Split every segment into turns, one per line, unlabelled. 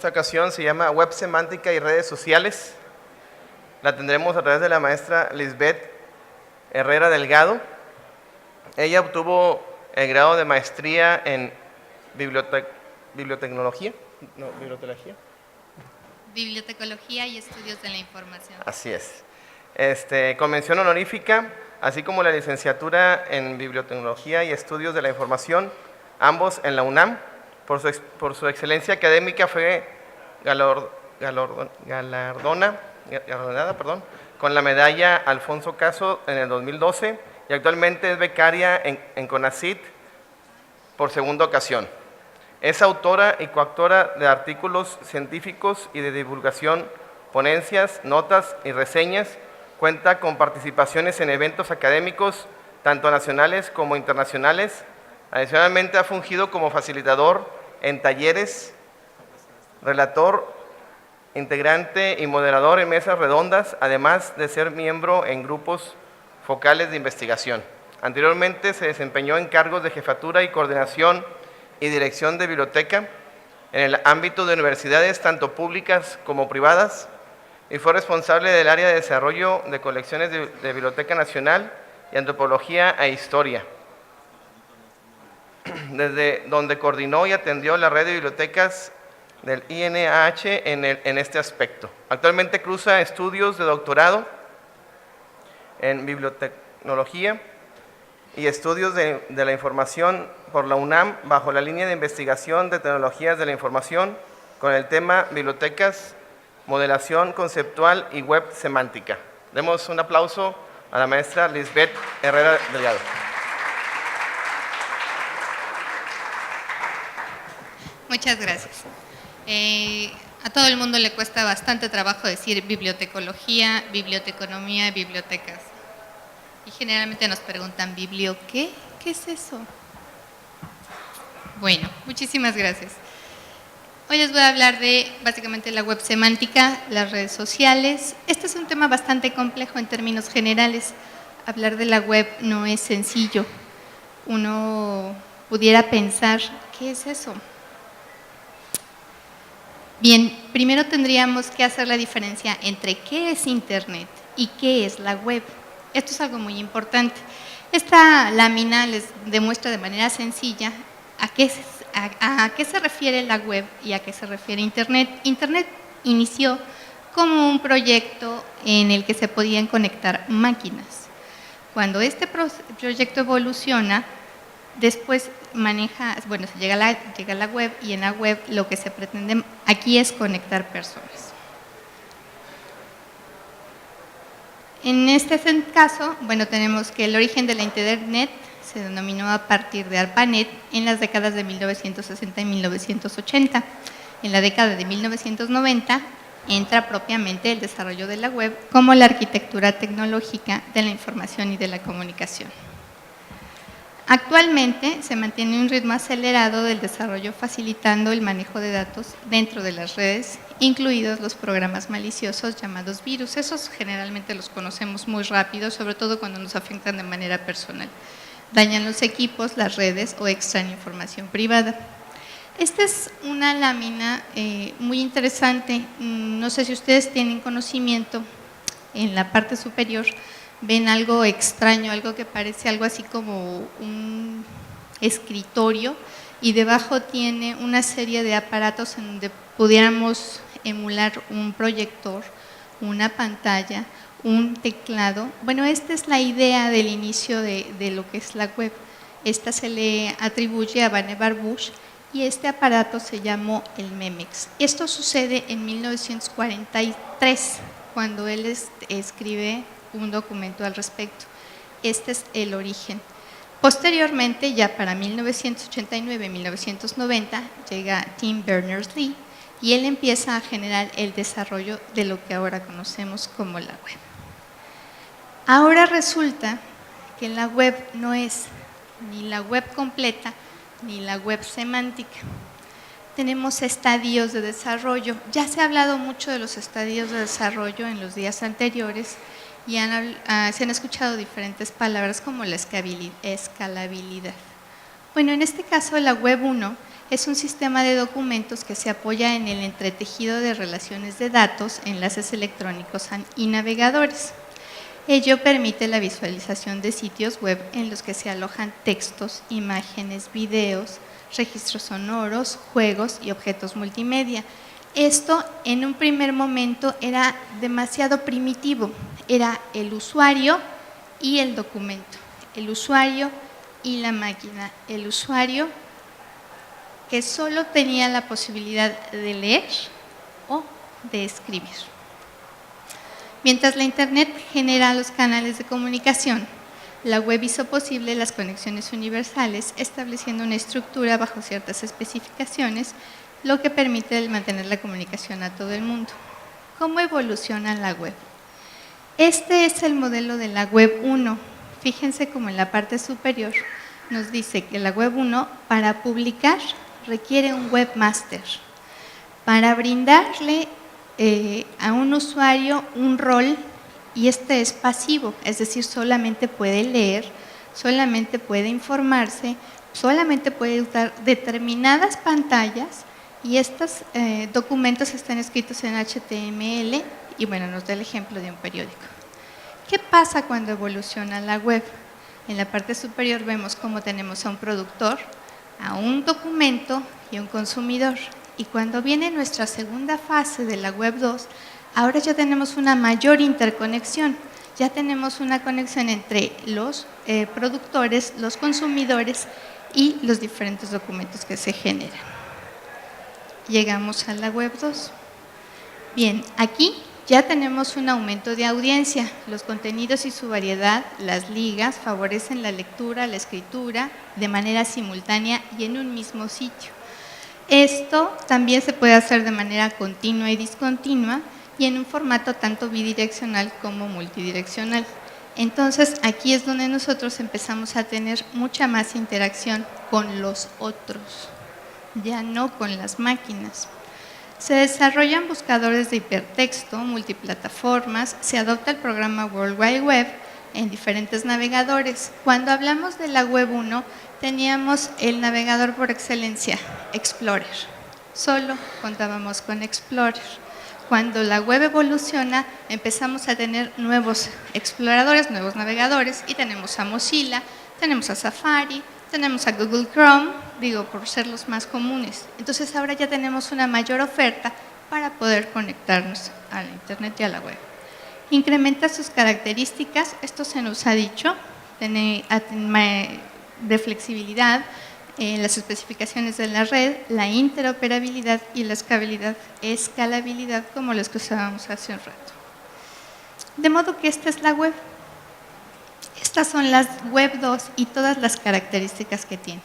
esta ocasión se llama Web Semántica y Redes Sociales. La tendremos a través de la maestra Lisbeth Herrera Delgado. Ella obtuvo el grado de maestría en bibliotecología
y estudios de la información.
Así es. Con mención honorífica, así como la licenciatura en bibliotecología y estudios de la información, ambos en la UNAM. Por su excelencia académica fue galardonada con la medalla Alfonso Caso en el 2012 y actualmente es becaria en CONACYT por segunda ocasión. Es autora y coautora de artículos científicos y de divulgación, ponencias, notas y reseñas. Cuenta con participaciones en eventos académicos, tanto nacionales como internacionales. Adicionalmente ha fungido como facilitador en talleres, relator, integrante y moderador en mesas redondas, además de ser miembro en grupos focales de investigación. Anteriormente se desempeñó en cargos de jefatura y coordinación y dirección de biblioteca en el ámbito de universidades tanto públicas como privadas y fue responsable del área de desarrollo de colecciones de Biblioteca Nacional y Antropología e Historia, desde donde coordinó y atendió la red de bibliotecas del INAH en este aspecto. Actualmente cursa estudios de doctorado en bibliotecología y estudios de la información por la UNAM bajo la línea de investigación de tecnologías de la información con el tema bibliotecas, modelación conceptual y web semántica. Demos un aplauso a la maestra Lisbeth Herrera Delgado.
Muchas gracias. A todo el mundo le cuesta bastante trabajo decir bibliotecología, biblioteconomía, bibliotecas. Y generalmente nos preguntan, ¿biblio qué? ¿Qué es eso? Bueno, muchísimas gracias. Hoy les voy a hablar de básicamente la web semántica, las redes sociales. Este es un tema bastante complejo en términos generales. Hablar de la web no es sencillo. Uno pudiera pensar, ¿qué es eso? Bien, primero tendríamos que hacer la diferencia entre qué es Internet y qué es la web. Esto es algo muy importante. Esta lámina les demuestra de manera sencilla a qué se refiere la web y a qué se refiere Internet. Internet inició como un proyecto en el que se podían conectar máquinas. Cuando este proyecto evoluciona, después llega a la web y en la web lo que se pretende aquí es conectar personas. En este caso, tenemos que el origen de la Internet se denominó a partir de ARPANET en las décadas de 1960 y 1980. En la década de 1990 entra propiamente el desarrollo de la web como la arquitectura tecnológica de la información y de la comunicación. Actualmente se mantiene un ritmo acelerado del desarrollo facilitando el manejo de datos dentro de las redes, incluidos los programas maliciosos llamados virus. Esos generalmente los conocemos muy rápido, sobre todo cuando nos afectan de manera personal. Dañan los equipos, las redes o extraen información privada. Esta es una lámina muy interesante. No sé si ustedes tienen conocimiento, en la parte superior ven algo extraño, algo que parece algo así como un escritorio y debajo tiene una serie de aparatos en donde pudiéramos emular un proyector, una pantalla, un teclado. Bueno, esta es la idea del inicio de lo que es la web. Esta se le atribuye a Vannevar Bush y este aparato se llamó el Memex. Esto sucede en 1943, cuando él escribe un documento al respecto. Este es el origen. Posteriormente, ya para 1989-1990, llega Tim Berners-Lee y él empieza a generar el desarrollo de lo que ahora conocemos como la web. Ahora resulta que la web no es ni la web completa ni la web semántica. Tenemos estadios de desarrollo. Ya se ha hablado mucho de los estadios de desarrollo en los días anteriores y se han escuchado diferentes palabras como la escalabilidad. Bueno, en este caso la web 1 es un sistema de documentos que se apoya en el entretejido de relaciones de datos, enlaces electrónicos y navegadores. Ello permite la visualización de sitios web en los que se alojan textos, imágenes, videos, registros sonoros, juegos y objetos multimedia. Esto en un primer momento era demasiado primitivo, era el usuario y el documento, el usuario y la máquina, el usuario que solo tenía la posibilidad de leer o de escribir. Mientras la Internet genera los canales de comunicación, la web hizo posible las conexiones universales, estableciendo una estructura bajo ciertas especificaciones, lo que permite mantener la comunicación a todo el mundo. ¿Cómo evoluciona la web? Este es el modelo de la web 1. Fíjense como en la parte superior nos dice que la web 1 para publicar requiere un webmaster. Para brindarle a un usuario un rol, y este es pasivo, es decir, solamente puede leer, solamente puede informarse, solamente puede usar determinadas pantallas, y estos documentos están escritos en HTML, y bueno, nos da el ejemplo de un periódico. ¿Qué pasa cuando evoluciona la web? En la parte superior vemos cómo tenemos a un productor, a un documento y a un consumidor. Y cuando viene nuestra segunda fase de la web 2, ahora ya tenemos una mayor interconexión. Ya tenemos una conexión entre los productores, los consumidores y los diferentes documentos que se generan. Llegamos a la web 2. Bien, aquí ya tenemos un aumento de audiencia. Los contenidos y su variedad, las ligas, favorecen la lectura, la escritura de manera simultánea y en un mismo sitio. Esto también se puede hacer de manera continua y discontinua y en un formato tanto bidireccional como multidireccional. Entonces, aquí es donde nosotros empezamos a tener mucha más interacción con los otros, ya no con las máquinas. Se desarrollan buscadores de hipertexto, multiplataformas, se adopta el programa World Wide Web en diferentes navegadores. Cuando hablamos de la web 1, teníamos el navegador por excelencia, Explorer. Solo contábamos con Explorer. Cuando la web evoluciona, empezamos a tener nuevos exploradores, nuevos navegadores, y tenemos a Mozilla, tenemos a Safari, tenemos a Google Chrome, digo, por ser los más comunes. Entonces, ahora ya tenemos una mayor oferta para poder conectarnos a la Internet y a la web. Incrementa sus características, esto se nos ha dicho, de flexibilidad, las especificaciones de la red, la interoperabilidad y la escalabilidad, como las que usábamos hace un rato. De modo que esta es la web. Estas son las web 2 y todas las características que tiene.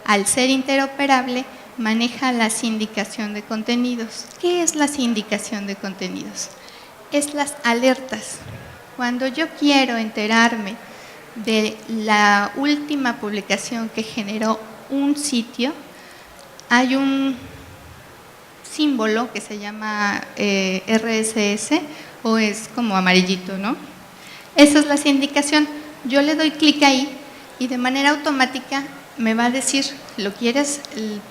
Al ser interoperable, maneja la sindicación de contenidos. ¿Qué es la sindicación de contenidos? Es las alertas. Cuando yo quiero enterarme de la última publicación que generó un sitio, hay un símbolo que se llama RSS, o es como amarillito, ¿no? Esa es la sindicación. Yo le doy clic ahí y de manera automática me va a decir, ¿lo quieres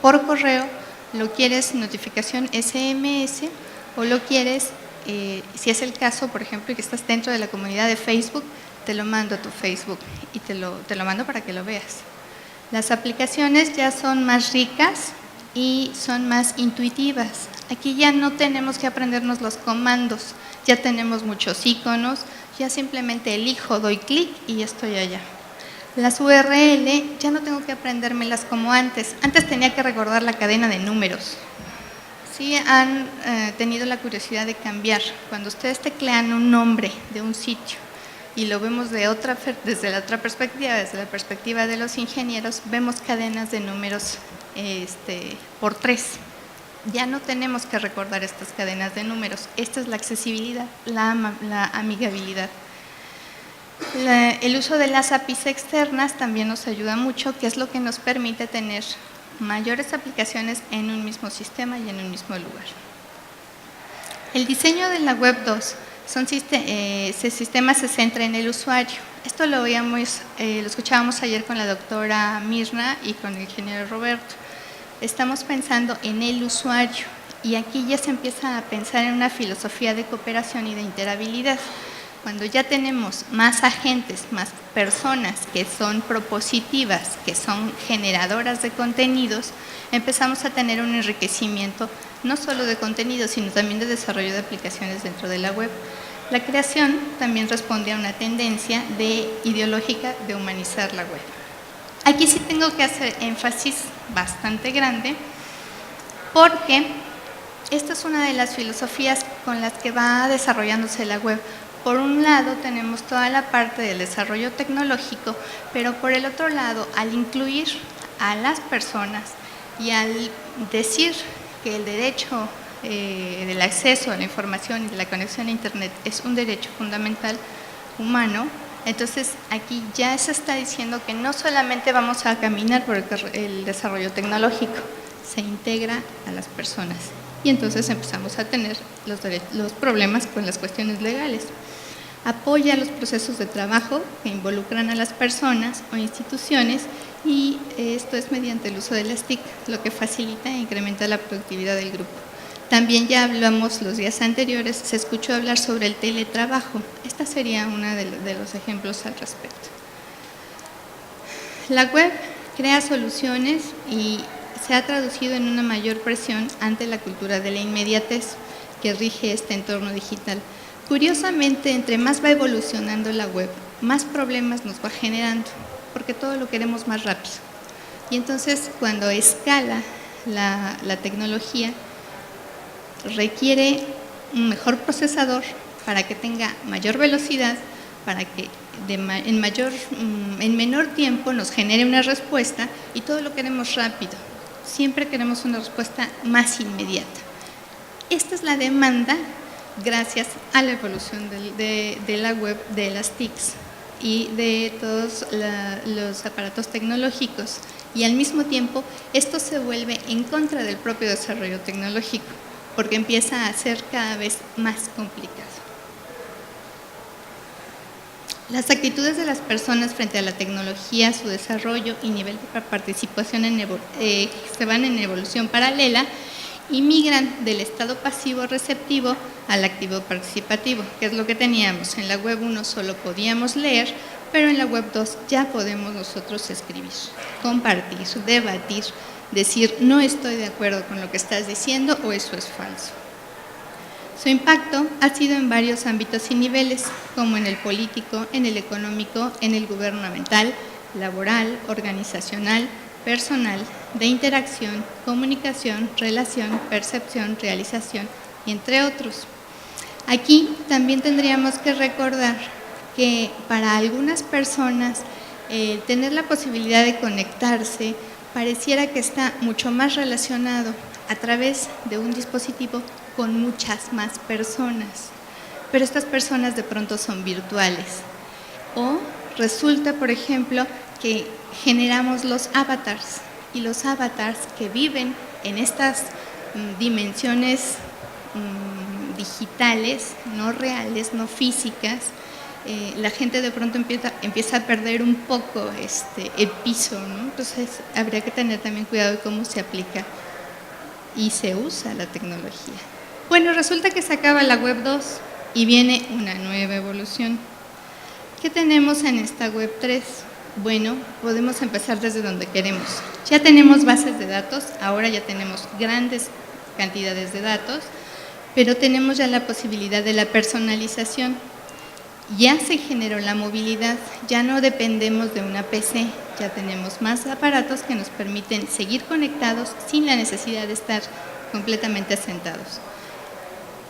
por correo? ¿Lo quieres notificación SMS? ¿O lo quieres, si es el caso, por ejemplo, que estás dentro de la comunidad de Facebook, te lo mando a tu Facebook y te lo mando para que lo veas? Las aplicaciones ya son más ricas y son más intuitivas. Aquí ya no tenemos que aprendernos los comandos, ya tenemos muchos iconos, ya simplemente elijo, doy clic y estoy allá. Las URL ya no tengo que aprendérmelas como antes. Antes tenía que recordar la cadena de números. Sí han tenido la curiosidad de cambiar. Cuando ustedes teclean un nombre de un sitio y lo vemos desde la otra perspectiva, desde la perspectiva de los ingenieros, vemos cadenas de números por 3. Ya no tenemos que recordar estas cadenas de números. Esta es la accesibilidad, la amigabilidad. El uso de las APIs externas también nos ayuda mucho, que es lo que nos permite tener mayores aplicaciones en un mismo sistema y en un mismo lugar. El diseño de la web 2 sistema se centra en el usuario. Esto lo escuchábamos ayer con la doctora Mirna y con el ingeniero Roberto. estamos pensando en el usuario y aquí ya se empieza a pensar en una filosofía de cooperación y de interoperabilidad. Cuando ya tenemos más agentes, más personas que son propositivas, que son generadoras de contenidos, empezamos a tener un enriquecimiento no solo de contenidos, sino también de desarrollo de aplicaciones dentro de la web. La creación también responde a una tendencia ideológica de humanizar la web. Aquí sí tengo que hacer énfasis bastante grande porque esta es una de las filosofías con las que va desarrollándose la web. Por un lado tenemos toda la parte del desarrollo tecnológico, pero por el otro lado, al incluir a las personas y al decir que el derecho del acceso a la información y de la conexión a Internet es un derecho fundamental humano, entonces aquí ya se está diciendo que no solamente vamos a caminar por el desarrollo tecnológico, se integra a las personas y entonces empezamos a tener los problemas con las cuestiones legales. Apoya los procesos de trabajo que involucran a las personas o instituciones y esto es mediante el uso de las TIC, lo que facilita e incrementa la productividad del grupo. También ya hablamos los días anteriores, se escuchó hablar sobre el teletrabajo. Esta sería uno de los ejemplos al respecto. La web crea soluciones y se ha traducido en una mayor presión ante la cultura de la inmediatez que rige este entorno digital. Curiosamente, entre más va evolucionando la web, más problemas nos va generando, porque todo lo queremos más rápido. Y entonces, cuando escala la tecnología, requiere un mejor procesador para que tenga mayor velocidad, para que en menor tiempo nos genere una respuesta y todo lo queremos rápido. Siempre queremos una respuesta más inmediata. Esta es la demanda gracias a la evolución de la web, de las TICs y de todos los aparatos tecnológicos. Y al mismo tiempo, esto se vuelve en contra del propio desarrollo tecnológico, porque empieza a ser cada vez más complicado. Las actitudes de las personas frente a la tecnología, su desarrollo y nivel de participación se van en evolución paralela y migran del estado pasivo receptivo al activo participativo, que es lo que teníamos. En la web 1 solo podíamos leer, pero en la web 2 ya podemos nosotros escribir, compartir, debatir, decir no estoy de acuerdo con lo que estás diciendo o eso es falso. Su impacto ha sido en varios ámbitos y niveles, como en el político, en el económico, en el gubernamental, laboral, organizacional, personal, de interacción, comunicación, relación, percepción, realización, y entre otros. Aquí también tendríamos que recordar que para algunas personas tener la posibilidad de conectarse pareciera que está mucho más relacionado a través de un dispositivo con muchas más personas, pero estas personas de pronto son virtuales. O resulta, por ejemplo, que generamos los avatars y los avatars que viven en estas dimensiones digitales, no reales, no físicas, la gente de pronto empieza a perder un poco el piso, ¿no? Entonces habría que tener también cuidado de cómo se aplica y se usa la tecnología. Bueno, resulta que se acaba la web 2 y viene una nueva evolución. ¿Qué tenemos en esta web 3? Bueno, podemos empezar desde donde queremos. Ya tenemos bases de datos, ahora ya tenemos grandes cantidades de datos, pero tenemos ya la posibilidad de la personalización. Ya se generó la movilidad, ya no dependemos de una PC, ya tenemos más aparatos que nos permiten seguir conectados sin la necesidad de estar completamente asentados.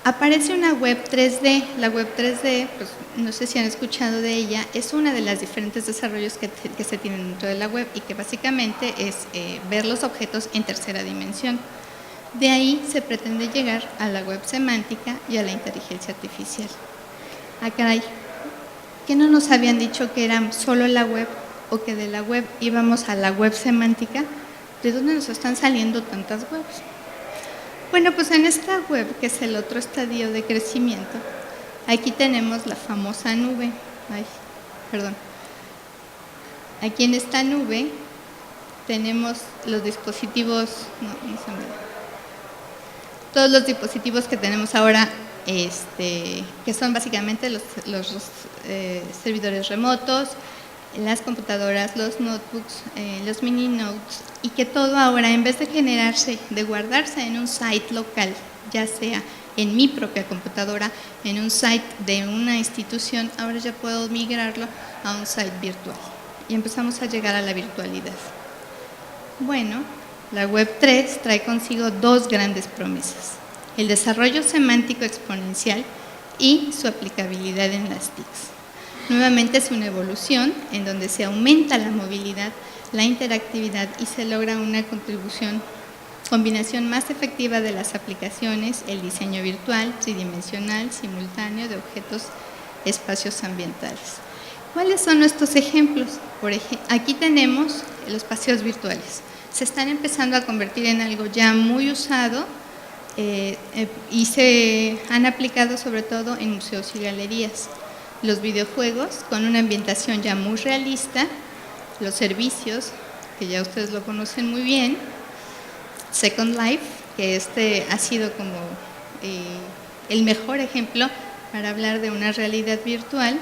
Aparece una web 3D, la web 3D, pues no sé si han escuchado de ella, es una de las diferentes desarrollos que se tienen dentro de la web y que básicamente es ver los objetos en tercera dimensión. De ahí se pretende llegar a la web semántica y a la inteligencia artificial. Ah, caray, ¿qué no nos habían dicho que era solo la web o que de la web íbamos a la web semántica? ¿De dónde nos están saliendo tantas webs? Bueno, pues en esta web, que es el otro estadio de crecimiento, aquí tenemos la famosa nube. Aquí en esta nube tenemos los dispositivos, todos los dispositivos que tenemos ahora, que son básicamente los servidores remotos, las computadoras, los notebooks, los mini notes, y que todo ahora, en vez de guardarse en un site local, ya sea en mi propia computadora, en un site de una institución, ahora ya puedo migrarlo a un site virtual. Y empezamos a llegar a la virtualidad. Bueno, la Web 3 trae consigo dos grandes promesas: el desarrollo semántico exponencial y su aplicabilidad en las TICs. Nuevamente es una evolución en donde se aumenta la movilidad, la interactividad y se logra una combinación más efectiva de las aplicaciones, el diseño virtual, tridimensional, simultáneo de objetos, espacios ambientales. ¿Cuáles son nuestros ejemplos? Aquí tenemos los paseos virtuales. Se están empezando a convertir en algo ya muy usado y se han aplicado sobre todo en museos y galerías. Los videojuegos con una ambientación ya muy realista, los servicios, que ya ustedes lo conocen muy bien, Second Life, que ha sido como el mejor ejemplo para hablar de una realidad virtual,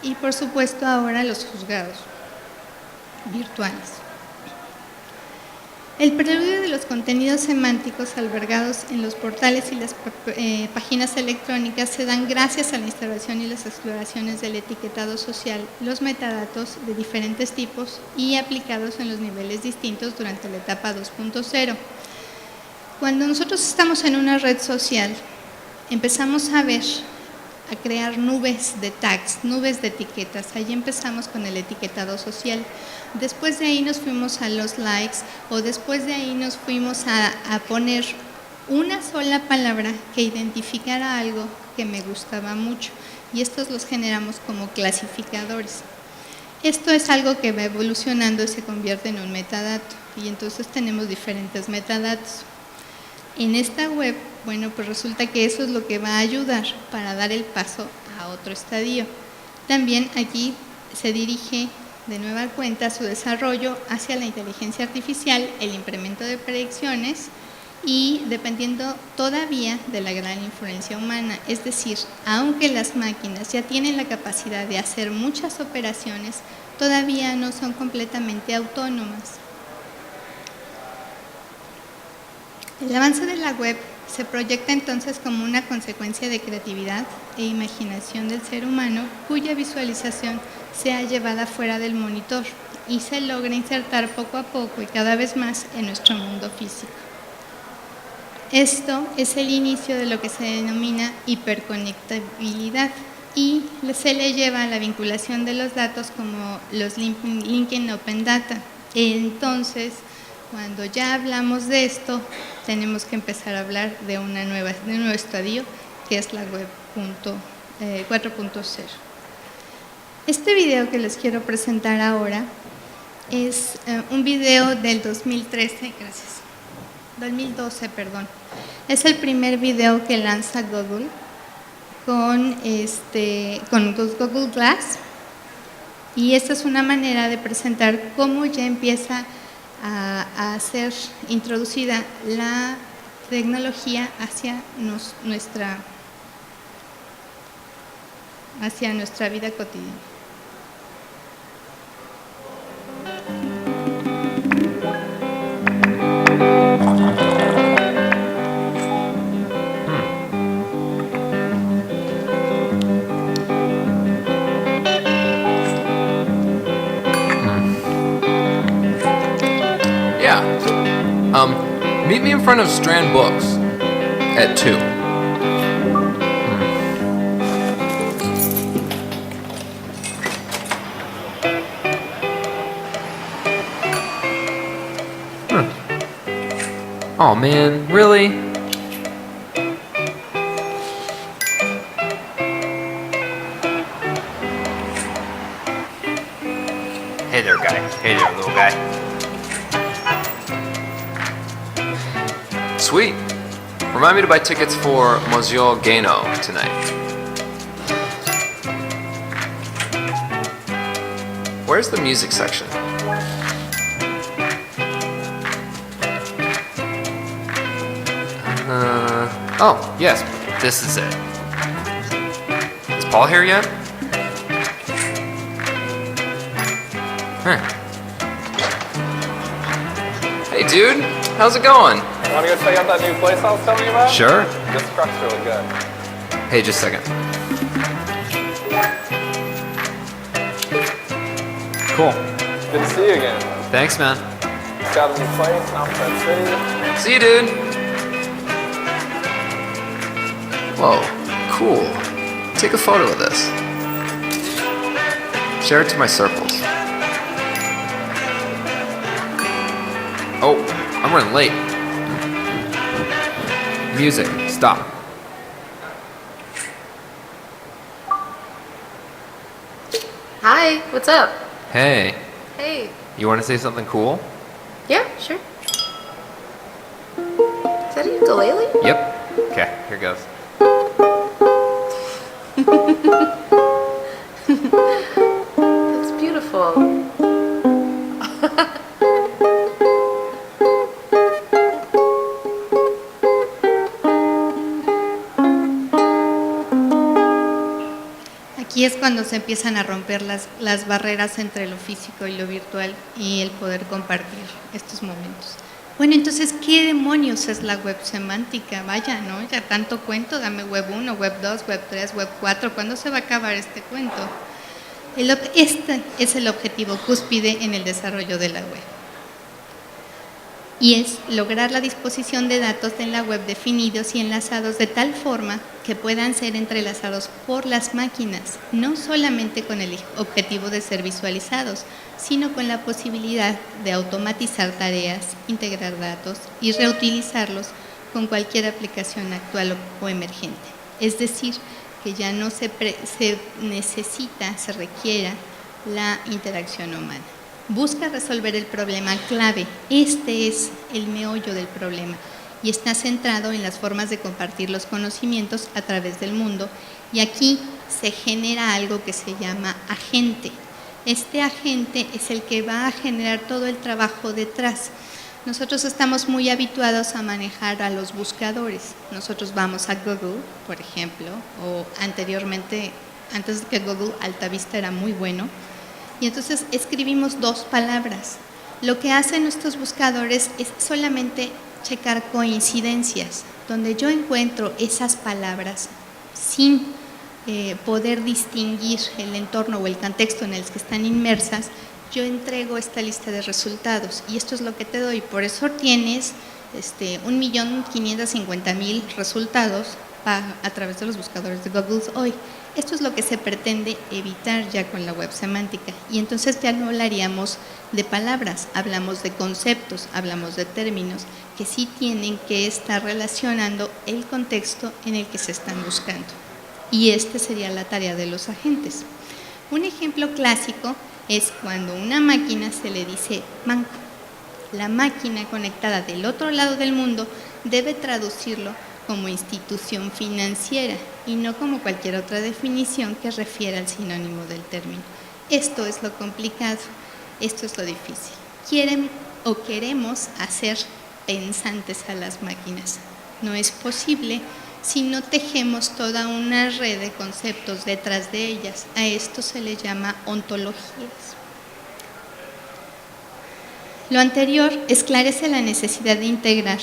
y por supuesto ahora los juzgados virtuales. El preludio de los contenidos semánticos albergados en los portales y las páginas electrónicas se dan gracias a la instalación y las exploraciones del etiquetado social, los metadatos de diferentes tipos y aplicados en los niveles distintos durante la etapa 2.0. Cuando nosotros estamos en una red social, empezamos a crear nubes de tags, nubes de etiquetas. Ahí empezamos con el etiquetado social. Después de ahí nos fuimos a los likes, o después de ahí nos fuimos a poner una sola palabra que identificara algo que me gustaba mucho, y estos los generamos como clasificadores. Esto es algo que va evolucionando y se convierte en un metadato, y entonces tenemos diferentes metadatos. En esta web, bueno, pues resulta que eso es lo que va a ayudar para dar el paso a otro estadio. También aquí se dirige de nueva cuenta su desarrollo hacia la inteligencia artificial, el incremento de predicciones y dependiendo todavía de la gran influencia humana. Es decir, aunque las máquinas ya tienen la capacidad de hacer muchas operaciones, todavía no son completamente autónomas. El avance de la web se proyecta entonces como una consecuencia de creatividad e imaginación del ser humano, cuya visualización sea llevada fuera del monitor y se logra insertar poco a poco y cada vez más en nuestro mundo físico. Esto es el inicio de lo que se denomina hiperconectabilidad y se le lleva a la vinculación de los datos como los Linking Open Data. Entonces, cuando ya hablamos de esto, tenemos que empezar a hablar de un nuevo estadio, que es la web 4.0. Este video que les quiero presentar ahora es un video del 2012. Es el primer video que lanza Google con Google Glass, y esta es una manera de presentar cómo ya empieza a ser introducida la tecnología hacia nuestra vida cotidiana.
Meet me in front of Strand Books at 2. Oh man, really?
Hey there, guy. Hey there, little guy.
Sweet. Remind me to buy tickets for Monsieur Gano tonight. Where's the music section? Oh, yes, this is it. Is Paul here yet? Huh. Hey, dude, how's it going?
Want to go check out that new place I was telling you about?
Sure.
This truck's really good.
Hey, just a second. Cool.
Good to see you again.
Thanks, man.
Got a new place in Offset City.
See you, dude. Whoa, cool. Take a photo of this. Share it to my circles. Oh, I'm running late. Music, stop.
Hi, what's up?
Hey,
Hey.
you want to say something cool?
Yeah, sure. Is that a ukulele?
Yep. Okay, here goes.
That's beautiful.
Aquí es cuando se empiezan a romper las barreras entre lo físico y lo virtual y el poder compartir estos momentos. Bueno, entonces, ¿qué demonios es la web semántica? Vaya, ¿no? Ya tanto cuento, dame web 1, web 2, web 3, web 4, ¿cuándo se va a acabar este cuento? Este es el objetivo cúspide en el desarrollo de la web. Y es lograr la disposición de datos en la web definidos y enlazados de tal forma que puedan ser entrelazados por las máquinas, no solamente con el objetivo de ser visualizados, sino con la posibilidad de automatizar tareas, integrar datos y reutilizarlos con cualquier aplicación actual o emergente. Es decir, que ya no se requiera la interacción humana. Busca resolver el problema clave. Este es el meollo del problema y está centrado en las formas de compartir los conocimientos a través del mundo. Y aquí se genera algo que se llama agente. Este agente es el que va a generar todo el trabajo detrás. Nosotros estamos muy habituados a manejar a los buscadores. Nosotros vamos a Google, por ejemplo, o anteriormente, antes de que Google, Altavista era muy bueno. Y entonces escribimos dos palabras. Lo que hacen nuestros buscadores es solamente checar coincidencias, donde yo encuentro esas palabras sin poder distinguir el entorno o el contexto en el que están inmersas. Yo entrego esta lista de resultados y esto es lo que te doy. Por eso tienes 1.550.000 resultados a través de los buscadores de Google hoy. Esto es lo que se pretende evitar ya con la web semántica y entonces ya no hablaríamos de palabras, hablamos de conceptos, hablamos de términos que sí tienen que estar relacionando el contexto en el que se están buscando. Y esta sería la tarea de los agentes. Un ejemplo clásico es cuando a una máquina se le dice banco. La máquina conectada del otro lado del mundo debe traducirlo como institución financiera y no como cualquier otra definición que refiera al sinónimo del término. Esto es lo complicado, esto es lo difícil. Queremos hacer pensantes a las máquinas. No es posible si no tejemos toda una red de conceptos detrás de ellas. A esto se le llama ontologías. Lo anterior esclarece la necesidad de integrar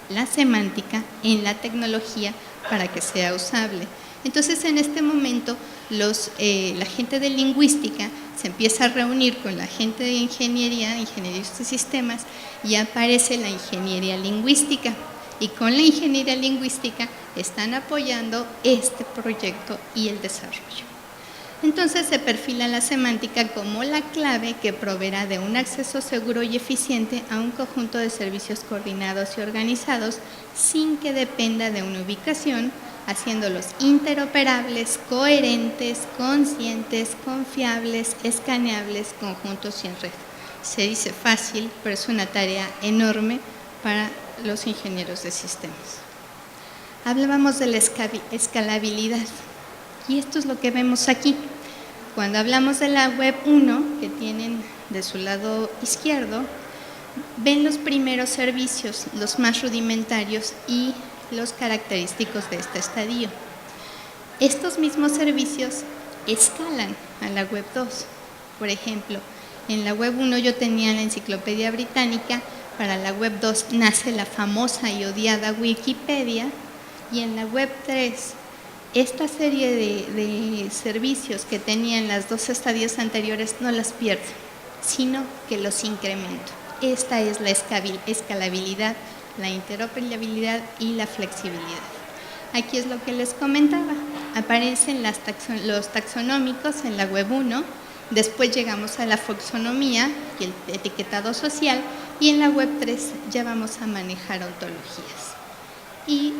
la semántica en la tecnología para que sea usable. Entonces, en este momento, la gente de lingüística se empieza a reunir con la gente de ingeniería de sistemas y aparece la ingeniería lingüística. Y con la ingeniería lingüística están apoyando este proyecto y el desarrollo. Entonces se perfila la semántica como la clave que proveerá de un acceso seguro y eficiente a un conjunto de servicios coordinados y organizados sin que dependa de una ubicación, haciéndolos interoperables, coherentes, conscientes, confiables, escaneables, conjuntos y en red. Se dice fácil, pero es una tarea enorme para los ingenieros de sistemas. Hablábamos de la escalabilidad. Y esto es lo que vemos aquí. Cuando hablamos de la web 1, que tienen de su lado izquierdo, ven los primeros servicios, los más rudimentarios, y los característicos de este estadio. Estos mismos servicios escalan a la web 2. Por ejemplo, en la web 1 yo tenía la enciclopedia británica, para la web 2 nace la famosa y odiada Wikipedia, y en la web 3 esta serie de servicios que tenía en las dos estadios anteriores no las pierdo, sino que los incremento. Esta es la escalabilidad, la interoperabilidad y la flexibilidad. Aquí es lo que les comentaba. Aparecen los taxonómicos en la web 1, después llegamos a la taxonomía y el etiquetado social, y en la web 3 ya vamos a manejar ontologías. Y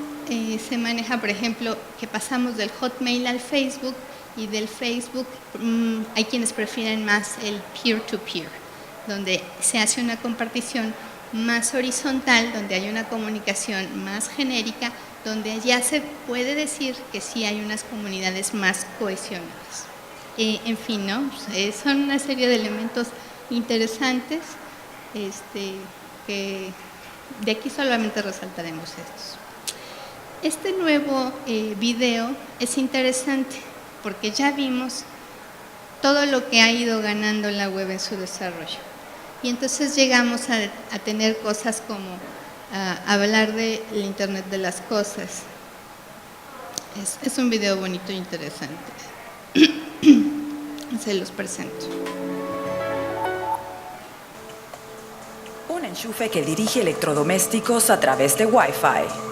se maneja, por ejemplo, que pasamos del Hotmail al Facebook, y del Facebook hay quienes prefieren más el peer-to-peer, donde se hace una compartición más horizontal, donde hay una comunicación más genérica, donde ya se puede decir que sí hay unas comunidades más cohesionadas. En fin, ¿no? Son una serie de elementos interesantes, que de aquí solamente resaltaremos estos. Este nuevo video es interesante porque ya vimos todo lo que ha ido ganando la web en su desarrollo. Y entonces llegamos a tener cosas como hablar del Internet de las cosas. Es un video bonito e interesante. Se los presento.
Un enchufe que dirige electrodomésticos a través de Wi-Fi.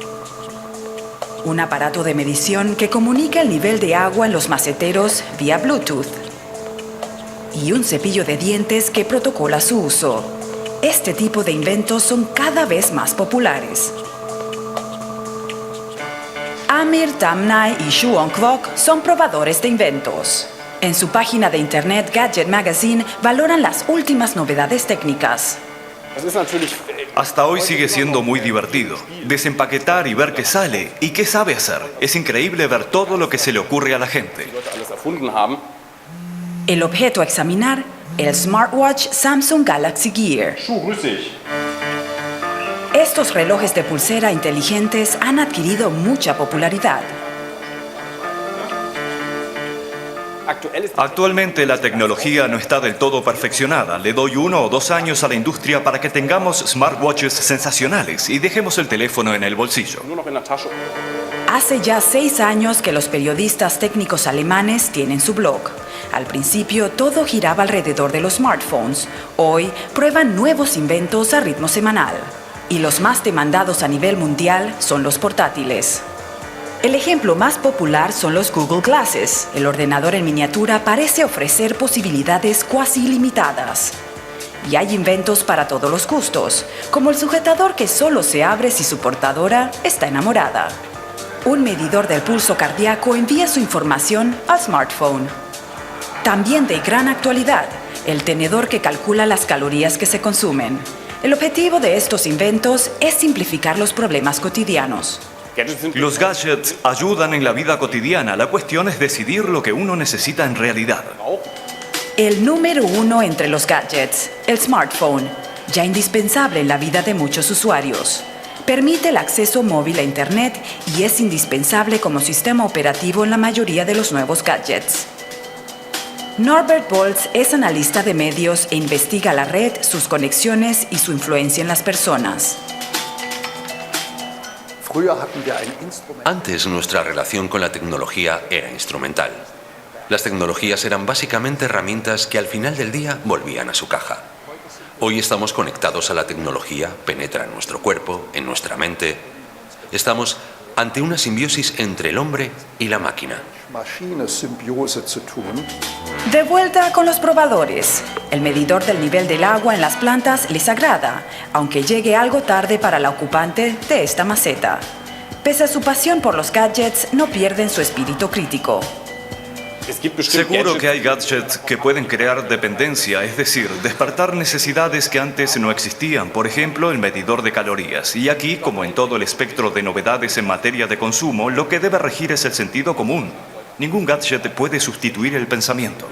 Un aparato de medición que comunica el nivel de agua en los maceteros vía Bluetooth. Y un cepillo de dientes que protocola su uso. Este tipo de inventos son cada vez más populares. Amir Tamnai y Shuon Kwok son probadores de inventos. En su página de internet Gadget Magazine valoran las últimas novedades técnicas.
Hasta hoy sigue siendo muy divertido. Desempaquetar y ver qué sale y qué sabe hacer. Es increíble ver todo lo que se le ocurre a la gente.
El objeto a examinar, el smartwatch Samsung Galaxy Gear. Estos relojes de pulsera inteligentes han adquirido mucha popularidad.
Actualmente la tecnología no está del todo perfeccionada. Le doy 1 o 2 años a la industria para que tengamos smartwatches sensacionales y dejemos el teléfono en el bolsillo.
Hace ya 6 años que los periodistas técnicos alemanes tienen su blog. Al principio todo giraba alrededor de los smartphones. Hoy prueban nuevos inventos a ritmo semanal. Y los más demandados a nivel mundial son los portátiles. El ejemplo más popular son los Google Glasses. El ordenador en miniatura parece ofrecer posibilidades cuasi ilimitadas. Y hay inventos para todos los gustos, como el sujetador que solo se abre si su portadora está enamorada. Un medidor del pulso cardíaco envía su información al smartphone. También de gran actualidad, el tenedor que calcula las calorías que se consumen. El objetivo de estos inventos es simplificar los problemas cotidianos.
Los gadgets ayudan en la vida cotidiana. La cuestión es decidir lo que uno necesita en realidad.
El número 1 entre los gadgets, el smartphone, ya indispensable en la vida de muchos usuarios. Permite el acceso móvil a Internet y es indispensable como sistema operativo en la mayoría de los nuevos gadgets. Norbert Bolz es analista de medios e investiga la red, sus conexiones y su influencia en las personas.
Antes nuestra relación con la tecnología era instrumental. Las tecnologías eran básicamente herramientas que al final del día volvían a su caja. Hoy estamos conectados a la tecnología, penetra en nuestro cuerpo, en nuestra mente. Estamos ante una simbiosis entre el hombre y la máquina.
De vuelta con los probadores. El medidor del nivel del agua en las plantas les agrada, aunque llegue algo tarde para la ocupante de esta maceta. Pese a su pasión por los gadgets, no pierden su espíritu crítico.
Seguro que hay gadgets que pueden crear dependencia, es decir, despertar necesidades que antes no existían, por ejemplo, el medidor de calorías. Y aquí, como en todo el espectro de novedades en materia de consumo, lo que debe regir es el sentido común. Ningún gadget puede sustituir el pensamiento.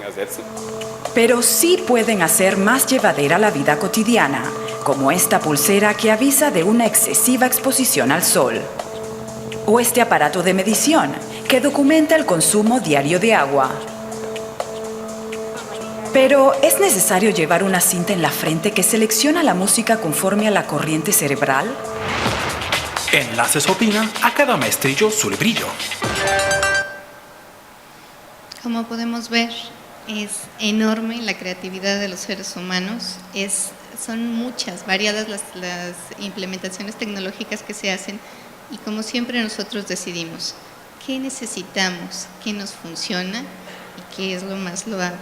Pero sí pueden hacer más llevadera la vida cotidiana, como esta pulsera que avisa de una excesiva exposición al sol. o este aparato de medición que documenta el consumo diario de agua. Pero ¿es necesario llevar una cinta en la frente que selecciona la música conforme a la corriente cerebral?
Enlaces opina, a cada maestrillo su librillo.
Como podemos ver, es enorme la creatividad de los seres humanos, son muchas, variadas las implementaciones tecnológicas que se hacen y como siempre nosotros decidimos qué necesitamos, qué nos funciona y qué es lo más loable.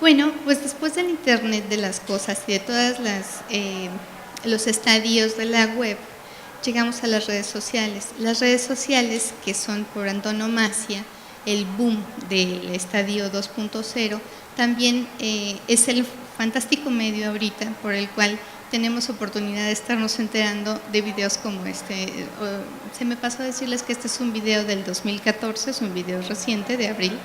Bueno, pues después del Internet de las cosas y de todas los estadios de la web, llegamos a las redes sociales. Las redes sociales, que son por antonomasia el boom del estadio 2.0, también es el fantástico medio ahorita por el cual tenemos oportunidad de estarnos enterando de videos como este. Se me pasó a decirles que este es un video del 2014, es un video reciente de abril,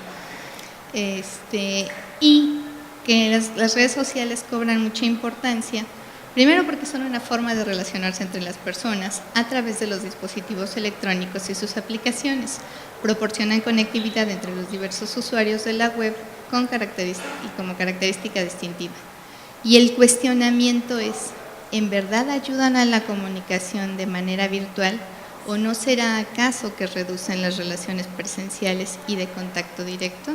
y que las redes sociales cobran mucha importancia, primero porque son una forma de relacionarse entre las personas a través de los dispositivos electrónicos y sus aplicaciones. Proporcionan conectividad entre los diversos usuarios de la web como característica distintiva. Y el cuestionamiento es, ¿en verdad ayudan a la comunicación de manera virtual o no será acaso que reducen las relaciones presenciales y de contacto directo?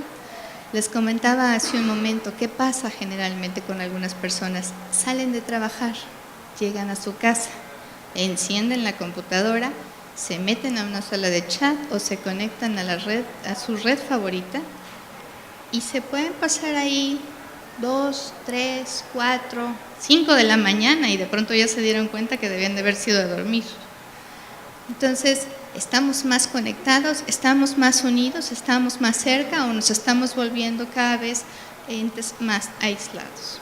Les comentaba hace un momento qué pasa generalmente con algunas personas. Salen de trabajar, llegan a su casa, encienden la computadora, se meten a una sala de chat o se conectan a su red favorita y se pueden pasar ahí 2, 3, 4, 5 de la mañana y de pronto ya se dieron cuenta que debían de haber sido a dormir. Entonces, ¿estamos más conectados? ¿Estamos más unidos? ¿Estamos más cerca? ¿O nos estamos volviendo cada vez entes más aislados?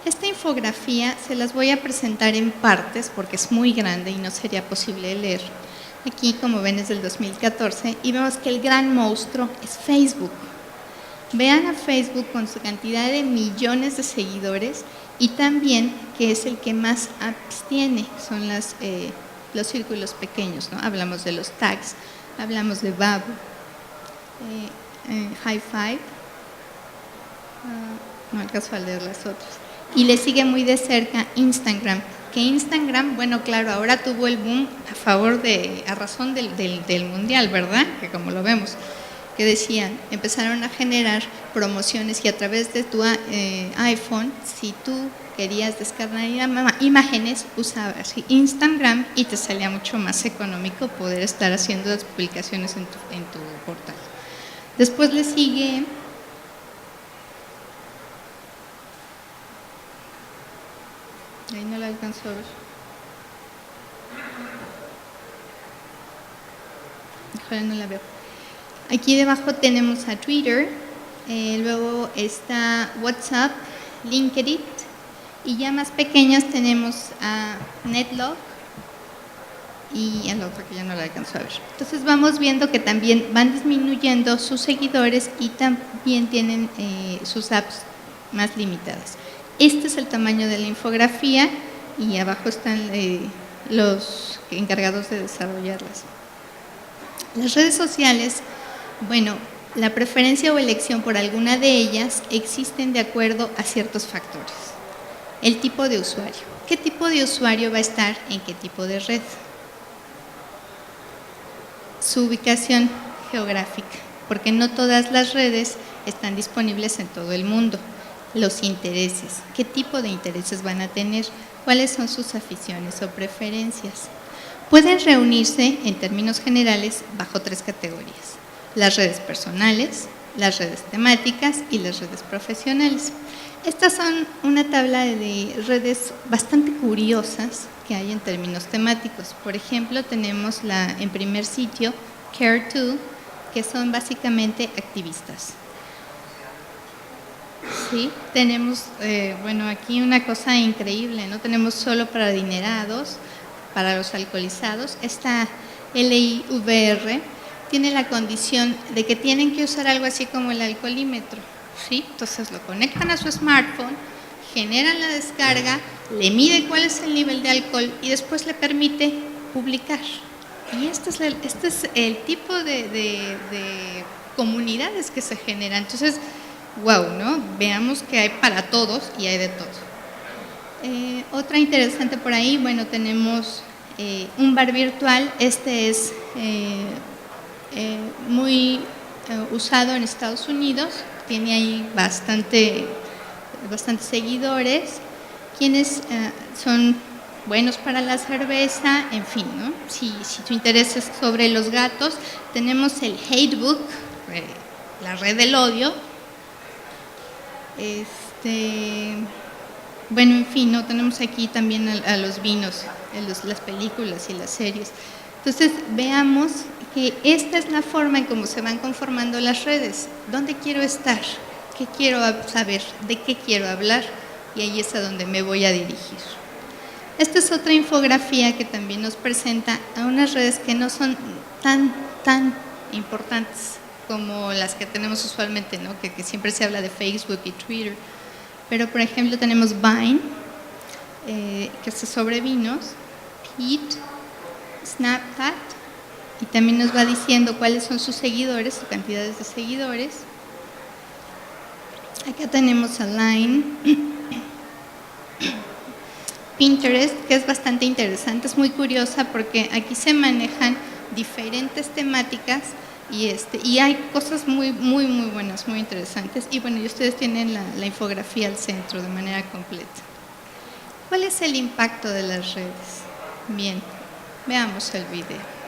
Esta infografía se las voy a presentar en partes porque es muy grande y no sería posible leer. Aquí, como ven, es del 2014 y vemos que el gran monstruo es Facebook. Vean a Facebook con su cantidad de millones de seguidores y también que es el que más apps tiene, son los círculos pequeños, ¿no? Hablamos de los tags, hablamos de Babu, High Five, no alcanzo a leer las otras. Y le sigue muy de cerca Instagram, que Instagram, bueno, claro, ahora tuvo el boom a razón del mundial, ¿verdad? Que como lo vemos, que decían, empezaron a generar promociones y a través de tu iPhone, si tú querías descargar imágenes, usabas Instagram y te salía mucho más económico poder estar haciendo las publicaciones en tu portal. Después le sigue ahí no la alcanzo a ver. Ojalá no la veo. Aquí debajo tenemos a Twitter, luego está WhatsApp, LinkedIn, y ya más pequeñas tenemos a Netlog y a la otra que ya no la alcanzo a ver. Entonces vamos viendo que también van disminuyendo sus seguidores y también tienen sus apps más limitadas. Este es el tamaño de la infografía y abajo están los encargados de desarrollarlas. Las redes sociales, bueno, la preferencia o elección por alguna de ellas existen de acuerdo a ciertos factores. El tipo de usuario. ¿Qué tipo de usuario va a estar en qué tipo de red? Su ubicación geográfica, porque no todas las redes están disponibles en todo el mundo. Los intereses. ¿Qué tipo de intereses van a tener? ¿Cuáles son sus aficiones o preferencias? Pueden reunirse en términos generales bajo 3 categorías: las redes personales, las redes temáticas y las redes profesionales. Estas son una tabla de redes bastante curiosas que hay en términos temáticos. Por ejemplo, tenemos en primer sitio Care2, que son básicamente activistas. Sí, tenemos, bueno, aquí una cosa increíble, ¿no? Tenemos solo para adinerados, para los alcoholizados. Esta LIVR tiene la condición de que tienen que usar algo así como el alcoholímetro, ¿sí? Entonces lo conectan a su smartphone, generan la descarga, le mide cuál es el nivel de alcohol y después le permite publicar. Y este es el tipo de comunidades que se generan. Entonces, wow, ¿no? Veamos que hay para todos y hay de todo. Otra interesante por ahí, bueno, tenemos un bar virtual. Este es muy usado en Estados Unidos, tiene ahí bastantes seguidores, quienes son buenos para la cerveza, en fin, ¿no? Si tu interés es sobre los gatos, tenemos el Hatebook, la red del odio. Bueno, en fin, ¿no? Tenemos aquí también a los vinos, las películas y las series. Entonces, veamos que esta es la forma en cómo se van conformando las redes. ¿Dónde quiero estar? ¿Qué quiero saber? ¿De qué quiero hablar? Y ahí es a donde me voy a dirigir. Esta es otra infografía que también nos presenta a unas redes que no son tan importantes como las que tenemos usualmente, ¿no? Que siempre se habla de Facebook y Twitter. Pero, por ejemplo, tenemos Vine, que es sobre vinos, Peat, Snapchat, y también nos va diciendo cuáles son sus seguidores, sus cantidades de seguidores. Acá tenemos a Line, Pinterest, que es bastante interesante, es muy curiosa porque aquí se manejan diferentes temáticas y hay cosas muy buenas, muy interesantes. Y bueno, y ustedes tienen la infografía al centro de manera completa. ¿Cuál es el impacto de las redes? Bien, veamos el video.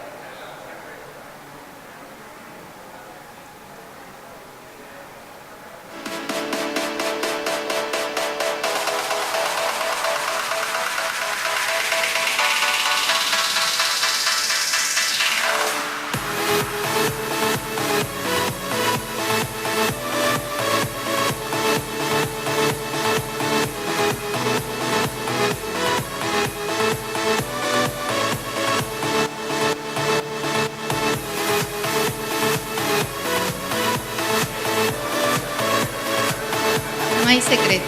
No hay secretos.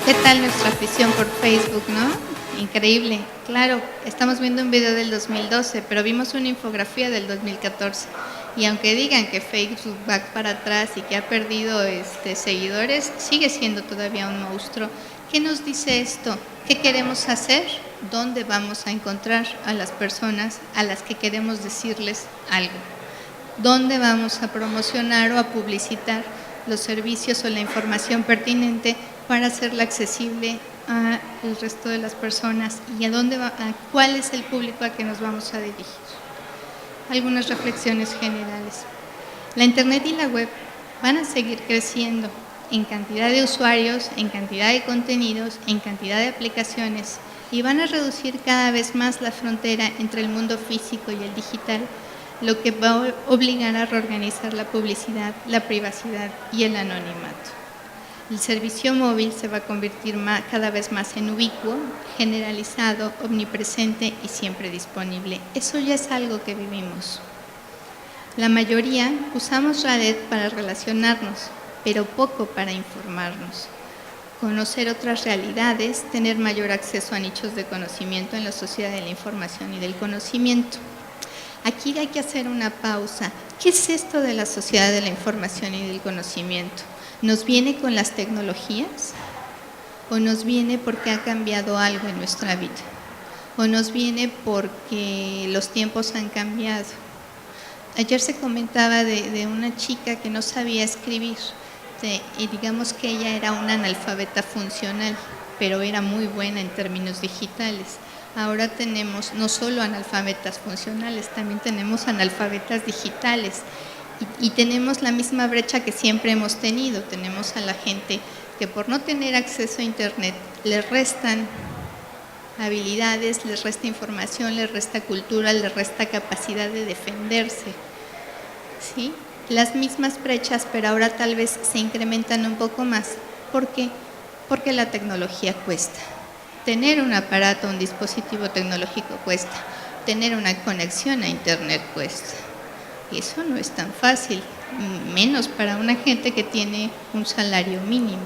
¿Qué tal nuestra afición por Facebook, no? Increíble, claro, estamos viendo un video del 2012, pero vimos una infografía del 2014. Y aunque digan que Facebook va para atrás y que ha perdido seguidores, sigue siendo todavía un monstruo. ¿Qué nos dice esto? ¿Qué queremos hacer? ¿Dónde vamos a encontrar a las personas a las que queremos decirles algo? ¿Dónde vamos a promocionar o a publicitar los servicios o la información pertinente para hacerla accesible al resto de las personas? ¿Y a cuál es el público al que nos vamos a dirigir? Algunas reflexiones generales. La Internet y la web van a seguir creciendo en cantidad de usuarios, en cantidad de contenidos, en cantidad de aplicaciones, y van a reducir cada vez más la frontera entre el mundo físico y el digital, lo que va a obligar a reorganizar la publicidad, la privacidad y el anonimato. El servicio móvil se va a convertir cada vez más en ubicuo, generalizado, omnipresente y siempre disponible. Eso ya es algo que vivimos. La mayoría usamos la red para relacionarnos, pero poco para informarnos. Conocer otras realidades, tener mayor acceso a nichos de conocimiento en la sociedad de la información y del conocimiento. Aquí hay que hacer una pausa. ¿Qué es esto de la sociedad de la información y del conocimiento? ¿Nos viene con las tecnologías? ¿O nos viene porque ha cambiado algo en nuestra vida? ¿O nos viene porque los tiempos han cambiado? Ayer se comentaba de una chica que no sabía escribir, y digamos que ella era una analfabeta funcional, pero era muy buena en términos digitales. Ahora tenemos no solo analfabetas funcionales, también tenemos analfabetas digitales. Y tenemos la misma brecha que siempre hemos tenido. Tenemos a la gente que por no tener acceso a Internet les restan habilidades, les resta información, les resta cultura, les resta capacidad de defenderse. ¿Sí? Las mismas brechas, pero ahora tal vez se incrementan un poco más. ¿Por qué? Porque la tecnología cuesta. Tener un aparato, un dispositivo tecnológico cuesta. Tener una conexión a Internet cuesta. Y eso no es tan fácil, menos para una gente que tiene un salario mínimo.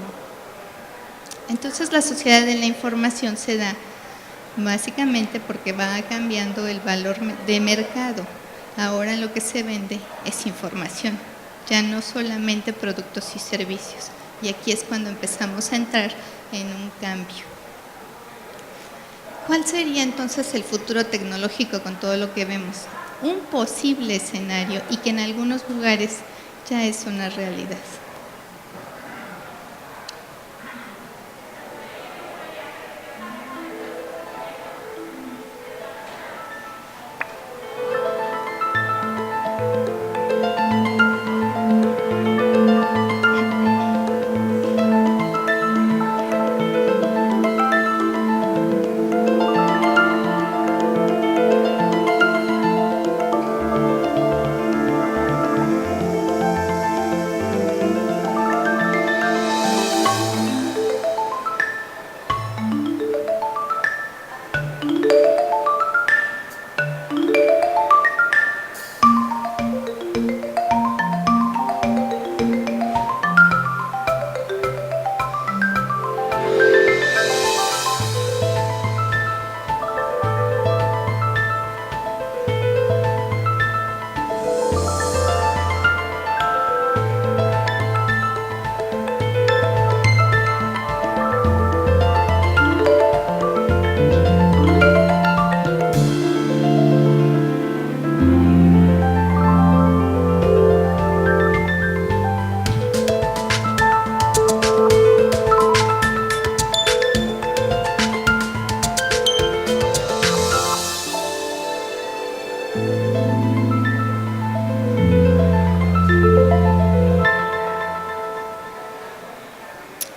Entonces la sociedad de la información se da básicamente porque va cambiando el valor de mercado. Ahora lo que se vende es información, ya no solamente productos y servicios. Y aquí es cuando empezamos a entrar en un cambio. ¿Cuál sería entonces el futuro tecnológico con todo lo que vemos? Un posible escenario y que en algunos lugares ya es una realidad.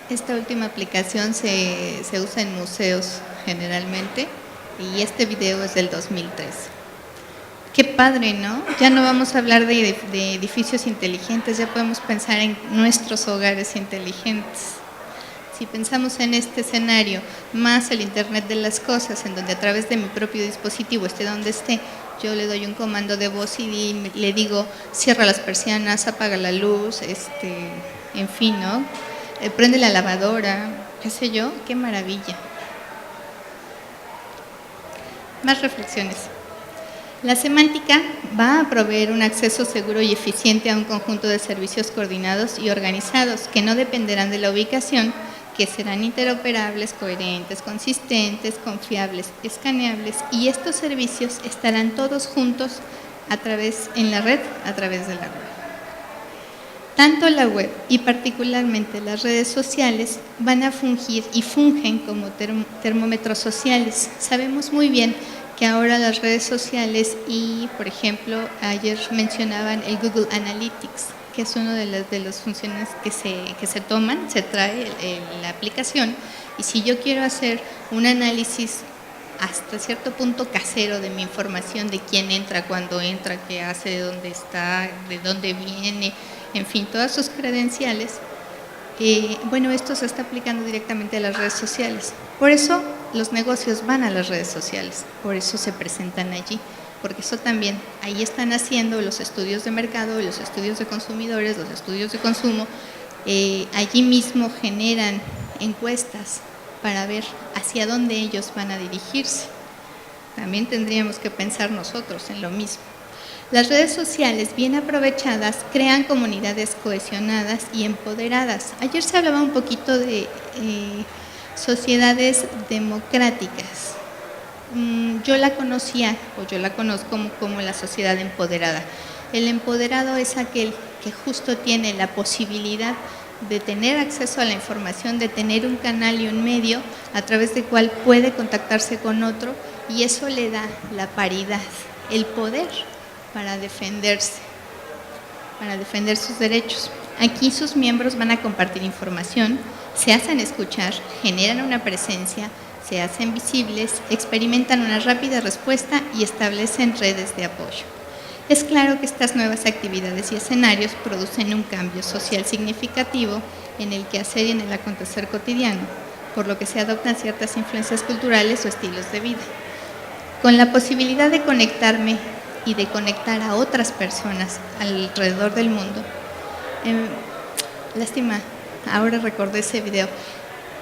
Esta última aplicación se usa en museos generalmente y este video es del 2003. Qué padre, ¿no? Ya no vamos a hablar de edificios inteligentes, ya podemos pensar en nuestros hogares inteligentes. Si pensamos en este escenario, más el Internet de las cosas, en donde a través de mi propio dispositivo, esté donde esté, yo le doy un comando de voz y le digo, cierra las persianas, apaga la luz, en fin, ¿no? Prende la lavadora, qué sé yo, qué maravilla. Más reflexiones. La semántica va a proveer un acceso seguro y eficiente a un conjunto de servicios coordinados y organizados que no dependerán de la ubicación, que serán interoperables, coherentes, consistentes, confiables, escaneables, y estos servicios estarán todos juntos en la red, a través de la web. Tanto la web y particularmente las redes sociales van a fungir y fungen como termómetros sociales. Sabemos muy bien que ahora las redes sociales y, por ejemplo, ayer mencionaban el Google Analytics, que es una de las funciones que se toman, se trae en la aplicación, y si yo quiero hacer un análisis hasta cierto punto casero de mi información, de quién entra, cuándo entra, qué hace, de dónde está, de dónde viene, en fin, todas sus credenciales, esto se está aplicando directamente a las redes sociales. Por eso los negocios van a las redes sociales, por eso se presentan allí, porque eso también, ahí están haciendo los estudios de mercado, los estudios de consumidores, los estudios de consumo, allí mismo generan encuestas para ver hacia dónde ellos van a dirigirse. También tendríamos que pensar nosotros en lo mismo. Las redes sociales, bien aprovechadas, crean comunidades cohesionadas y empoderadas. Ayer se hablaba un poquito de sociedades democráticas. Yo la conocía, o yo la conozco como la sociedad empoderada. El empoderado es aquel que justo tiene la posibilidad de tener acceso a la información, de tener un canal y un medio a través del cual puede contactarse con otro, y eso le da la paridad, el poder para defenderse, para defender sus derechos. Aquí sus miembros van a compartir información, se hacen escuchar, generan una presencia, se hacen visibles, experimentan una rápida respuesta y establecen redes de apoyo. Es claro que estas nuevas actividades y escenarios producen un cambio social significativo en el quehacer y en el acontecer cotidiano, por lo que se adoptan ciertas influencias culturales o estilos de vida. Con la posibilidad de conectarme y de conectar a otras personas alrededor del mundo. Lástima, ahora recordé ese video.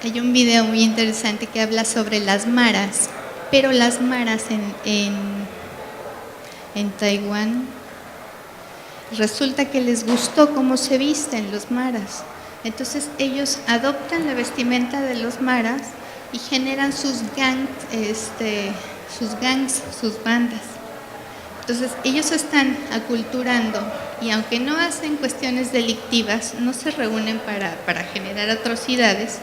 Hay un video muy interesante que habla sobre las maras, pero las maras en Taiwán, resulta que les gustó cómo se visten los maras. Entonces ellos adoptan la vestimenta de los maras y generan sus gangs, sus bandas. Entonces ellos se están aculturando, y aunque no hacen cuestiones delictivas, no se reúnen para generar atrocidades,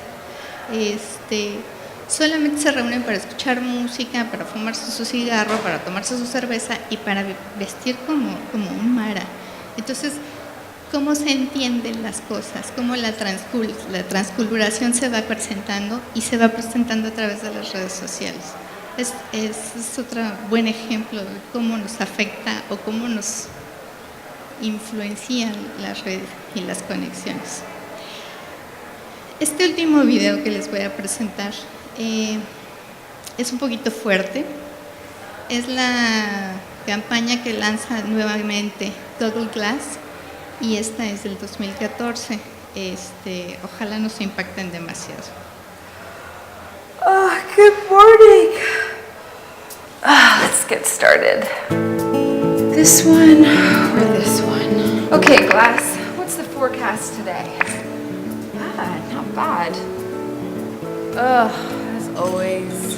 solamente se reúnen para escuchar música, para fumarse su cigarro, para tomarse su cerveza y para vestir como un mara. Entonces, ¿cómo se entienden las cosas? ¿Cómo la transculturación se va presentando y se va presentando a través de las redes sociales? Es otro buen ejemplo de cómo nos afecta o cómo nos influencian las redes y las conexiones. Este último video que les voy a presentar es un poquito fuerte. Es la campaña que lanza nuevamente Google Glass, y esta es del 2014. Ojalá no se impacten demasiado.
Oh, good morning. Let's get started. This one or this one? Okay, Glass, what's the forecast today? Not bad. Ugh, as always.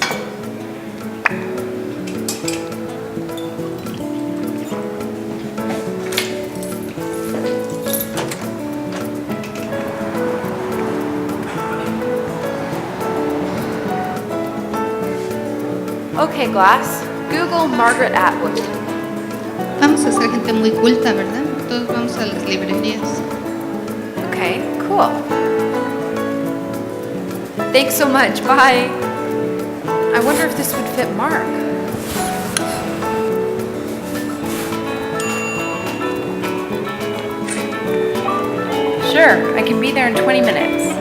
Okay, Glass, Google Margaret Atwood.
Vamos a ser gente muy culta, ¿verdad? Todos vamos a las librerías.
Okay, cool. Thanks so much, bye. I wonder if this would fit Mark. Sure, I can be there in 20 minutes.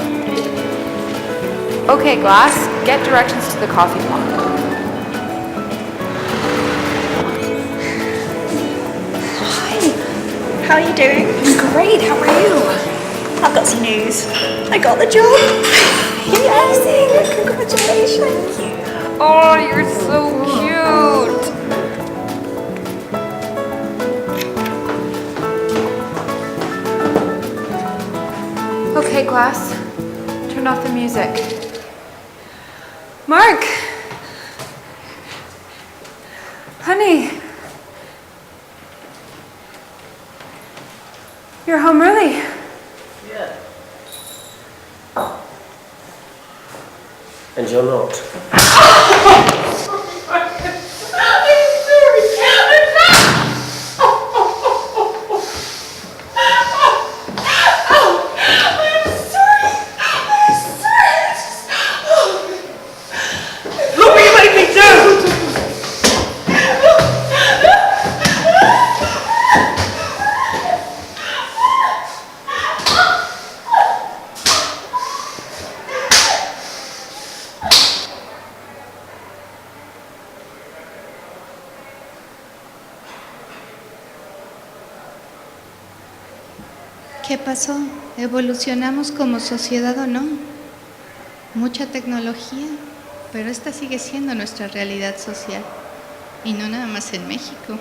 Okay, Glass, get directions to the coffee pot.
How are you doing?
I'm great, how are you?
I've got some news. I got the job.
Amazing! Congratulations! Oh, you're so cute! out. Okay, class. Turn off the music. Mark! Honey! You're home early.
Yeah. And you're not.
¿Qué pasó? ¿Evolucionamos como sociedad o no? Mucha tecnología, pero esta sigue siendo nuestra realidad social, y no nada más en México.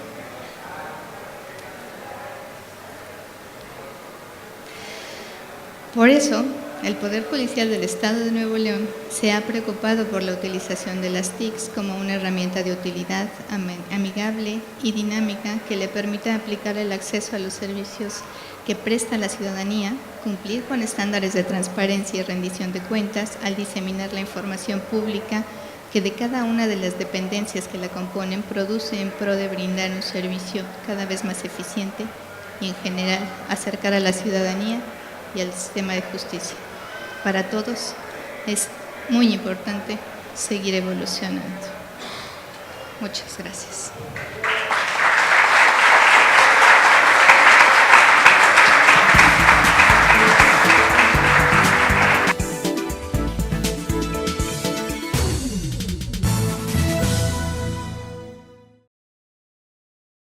Por eso, el Poder Judicial del Estado de Nuevo León se ha preocupado por la utilización de las TICs como una herramienta de utilidad amigable y dinámica que le permita aplicar el acceso a los servicios que presta la ciudadanía, cumplir con estándares de transparencia y rendición de cuentas al diseminar la información pública que de cada una de las dependencias que la componen produce en pro de brindar un servicio cada vez más eficiente y en general acercar a la ciudadanía y al sistema de justicia. Para todos es muy importante seguir evolucionando. Muchas gracias.